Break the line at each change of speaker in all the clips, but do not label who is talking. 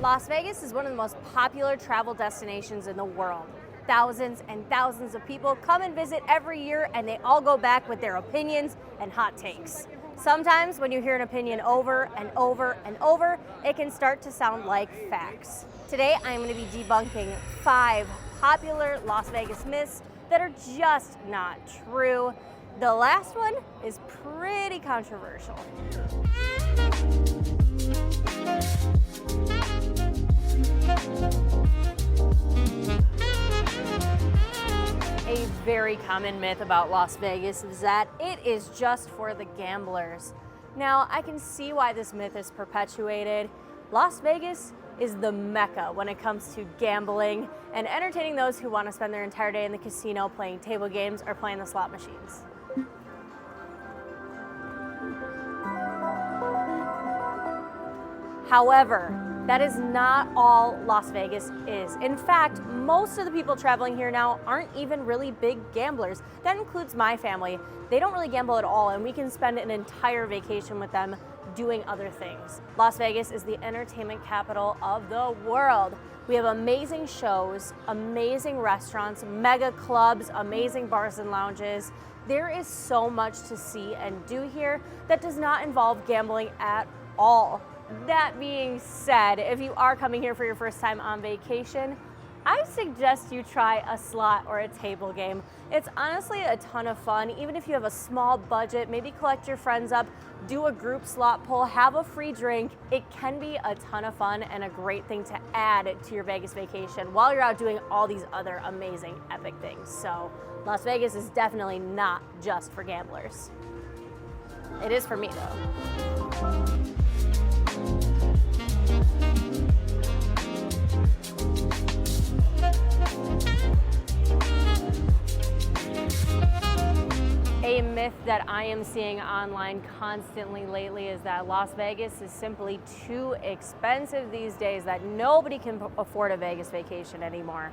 Las Vegas is one of the most popular travel destinations in the world. Thousands and thousands of people come and visit every year, and they all go back with their opinions and hot takes. Sometimes when you hear an opinion over and over and over, it can start to sound like facts. Today, I'm going to be debunking 5 popular Las Vegas myths that are just not true. The last one is pretty controversial. A very common myth about Las Vegas is that it is just for the gamblers. Now, I can see why this myth is perpetuated. Las Vegas is the mecca when it comes to gambling and entertaining those who want to spend their entire day in the casino playing table games or playing the slot machines. However, that is not all Las Vegas is. In fact, most of the people traveling here now aren't even really big gamblers. That includes my family. They don't really gamble at all, and we can spend an entire vacation with them doing other things. Las Vegas is the entertainment capital of the world. We have amazing shows, amazing restaurants, mega clubs, amazing bars and lounges. There is so much to see and do here that does not involve gambling at all. That being said, if you are coming here for your first time on vacation, I suggest you try a slot or a table game. It's honestly a ton of fun, even if you have a small budget. Maybe collect your friends up, do a group slot pull, have a free drink. It can be a ton of fun and a great thing to add to your Vegas vacation while you're out doing all these other amazing, epic things. So Las Vegas is definitely not just for gamblers. It is for me though. A myth that I am seeing online constantly lately is that Las Vegas is simply too expensive these days, that nobody can afford a Vegas vacation anymore.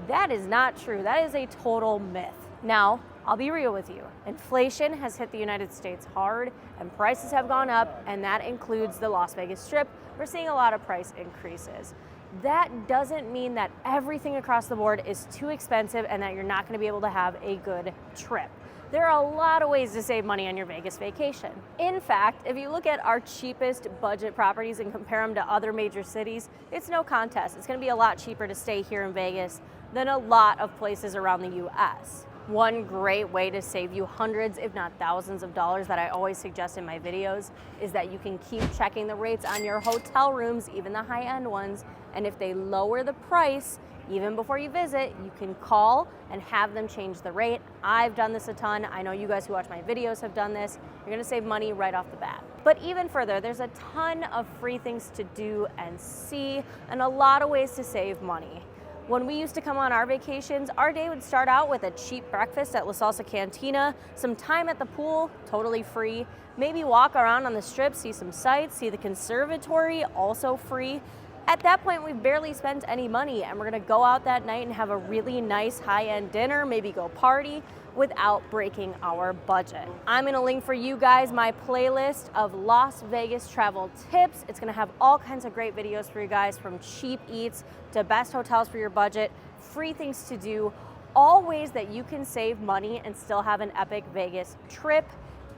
That is not true. That is a total myth. Now, I'll be real with you. Inflation has hit the United States hard and prices have gone up, and that includes the Las Vegas Strip. We're seeing a lot of price increases. That doesn't mean that everything across the board is too expensive and that you're not going to be able to have a good trip. There are a lot of ways to save money on your Vegas vacation. In fact, if you look at our cheapest budget properties and compare them to other major cities, it's no contest. It's going to be a lot cheaper to stay here in Vegas than a lot of places around the US. One great way to save you hundreds, if not thousands of dollars that I always suggest in my videos is that you can keep checking the rates on your hotel rooms, even the high-end ones, and if they lower the price, even before you visit, you can call and have them change the rate. I've done this a ton. I know you guys who watch my videos have done this. You're gonna save money right off the bat. But even further, there's a ton of free things to do and see, and a lot of ways to save money. When we used to come on our vacations, our day would start out with a cheap breakfast at La Salsa Cantina, some time at the pool, totally free, maybe walk around on the strip, see some sights, see the conservatory, also free. At that point, we've barely spent any money, and we're gonna go out that night and have a really nice high-end dinner, maybe go party without breaking our budget. I'm gonna link for you guys my playlist of Las Vegas travel tips. It's gonna have all kinds of great videos for you guys, from cheap eats to best hotels for your budget, free things to do, all ways that you can save money and still have an epic Vegas trip,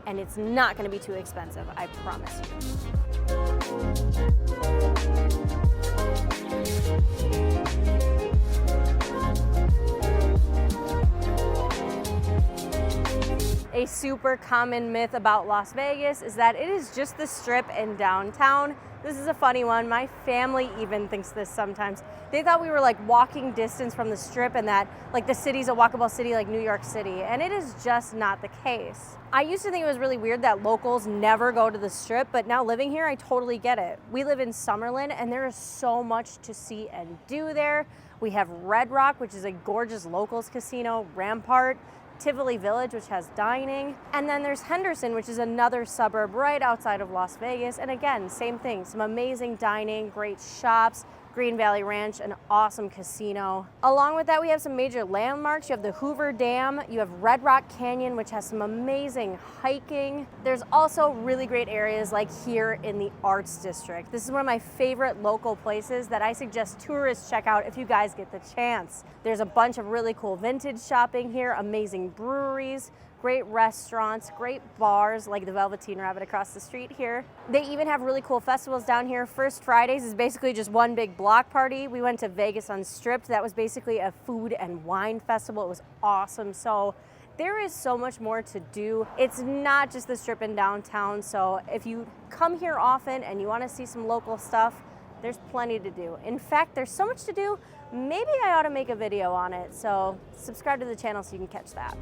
and it's not gonna be too expensive, I promise you. A super common myth about Las Vegas is that it is just the Strip and downtown. This is a funny one. My family even thinks this sometimes. They thought we were like walking distance from the Strip and that like the city's a walkable city like New York City, and it is just not the case. I used to think it was really weird that locals never go to the Strip, but now living here, I totally get it. We live in Summerlin, and there is so much to see and do there. We have Red Rock, which is a gorgeous locals casino, Rampart, Tivoli Village, which has dining, and then there's Henderson, which is another suburb right outside of Las Vegas, and again, same thing, some amazing dining, great shops, Green Valley Ranch, an awesome casino. Along with that, we have some major landmarks. You have the Hoover Dam, you have Red Rock Canyon, which has some amazing hiking. There's also really great areas like here in the Arts District. This is one of my favorite local places that I suggest tourists check out if you guys get the chance. There's a bunch of really cool vintage shopping here, amazing breweries, great restaurants, great bars like the Velveteen Rabbit across the street here. They even have really cool festivals down here. First Fridays is basically just one big block party. We went to Vegas Unstripped. That was basically a food and wine festival. It was awesome. So there is so much more to do. It's not just the Strip in downtown. So if you come here often and you want to see some local stuff, there's plenty to do. In fact, there's so much to do, maybe I ought to make a video on it. So subscribe to the channel so you can catch that.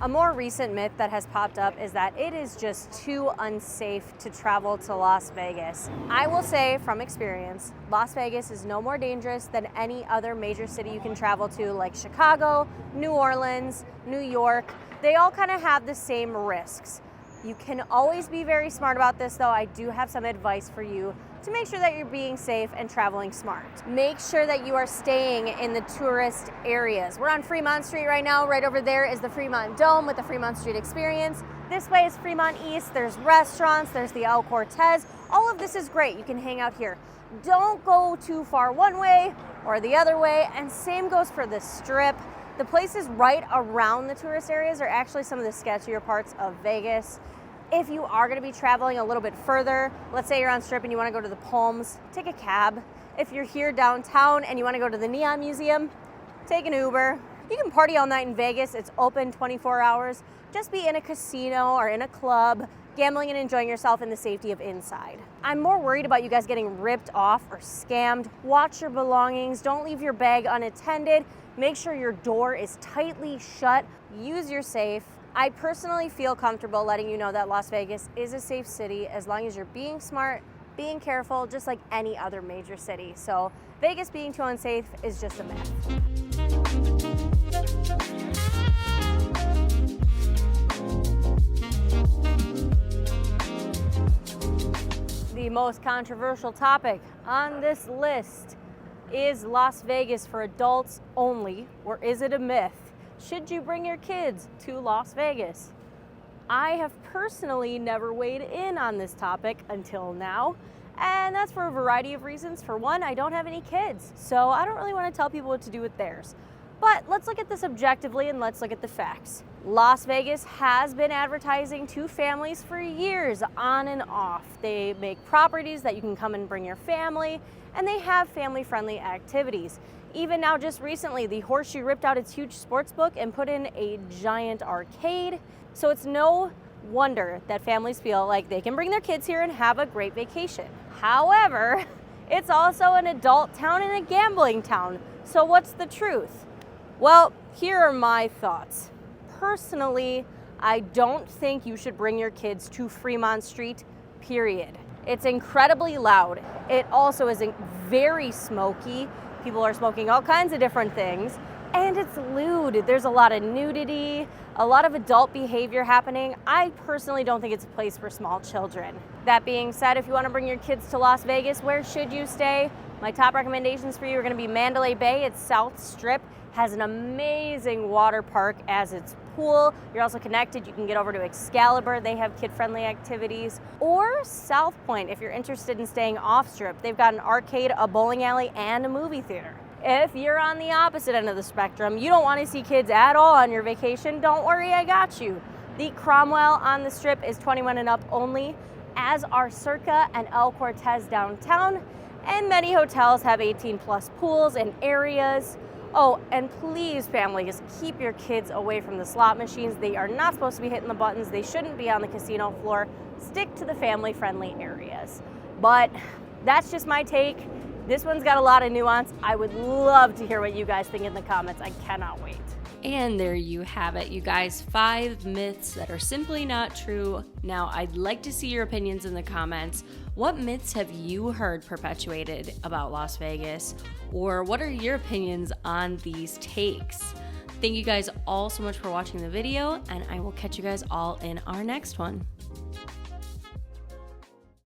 A more recent myth that has popped up is that it is just too unsafe to travel to Las Vegas. I will say from experience, Las Vegas is no more dangerous than any other major city you can travel to, like Chicago, New Orleans, New York. They all kind of have the same risks. You can always be very smart about this though. I do have some advice for you to make sure that you're being safe and traveling smart. Make sure that you are staying in the tourist areas. We're on Fremont Street right now. Right over there is the Fremont Dome with the Fremont Street Experience. This way is Fremont East. There's restaurants, there's the El Cortez. All of this is great. You can hang out here. Don't go too far one way or the other way, and same goes for the Strip. The places right around the tourist areas are actually some of the sketchier parts of Vegas. If you are going to be traveling a little bit further, let's say you're on Strip and you want to go to the Palms, take a cab. If you're here downtown and you want to go to the Neon Museum, take an Uber. You can party all night in Vegas. It's open 24 hours. Just be in a casino or in a club, gambling and enjoying yourself in the safety of inside. I'm more worried about you guys getting ripped off or scammed. Watch your belongings. Don't leave your bag unattended. Make sure your door is tightly shut. Use your safe. I personally feel comfortable letting you know that Las Vegas is a safe city as long as you're being smart, being careful, just like any other major city. So Vegas being too unsafe is just a myth. The most controversial topic on this list is Las Vegas for adults only, or is it a myth? Should you bring your kids to Las Vegas? I have personally never weighed in on this topic until now, and that's for a variety of reasons. For one, I don't have any kids, so I don't really want to tell people what to do with theirs. But let's look at this objectively and let's look at the facts. Las Vegas has been advertising to families for years on and off. They make properties that you can come and bring your family, and they have family-friendly activities. Even now, just recently, the Horseshoe ripped out its huge sports book and put in a giant arcade. So it's no wonder that families feel like they can bring their kids here and have a great vacation. However, it's also an adult town and a gambling town. So what's the truth? Well, here are my thoughts. Personally, I don't think you should bring your kids to Fremont Street, period. It's incredibly loud. It also is very smoky. People are smoking all kinds of different things, and it's lewd. There's a lot of nudity, a lot of adult behavior happening. I personally don't think it's a place for small children. That being said, if you want to bring your kids to Las Vegas, where should you stay? My top recommendations for you are going to be Mandalay Bay. It's South Strip, has an amazing water park as its pool. You're also connected. You can get over to Excalibur. They have kid-friendly activities. Or South Point, if you're interested in staying off Strip. They've got an arcade, a bowling alley, and a movie theater. If you're on the opposite end of the spectrum, you don't want to see kids at all on your vacation, don't worry, I got you. The Cromwell on the Strip is 21 and up only, as are Circa and El Cortez downtown, and many hotels have 18+ pools and areas. Oh, and please, families, keep your kids away from the slot machines. They are not supposed to be hitting the buttons. They shouldn't be on the casino floor. Stick to the family-friendly areas. But that's just my take. This one's got a lot of nuance. I would love to hear what you guys think in the comments. I cannot wait.
And there you have it, you guys. 5 myths that are simply not true. Now, I'd like to see your opinions in the comments. What myths have you heard perpetuated about Las Vegas? Or what are your opinions on these takes? Thank you guys all so much for watching the video, and I will catch you guys all in our next one.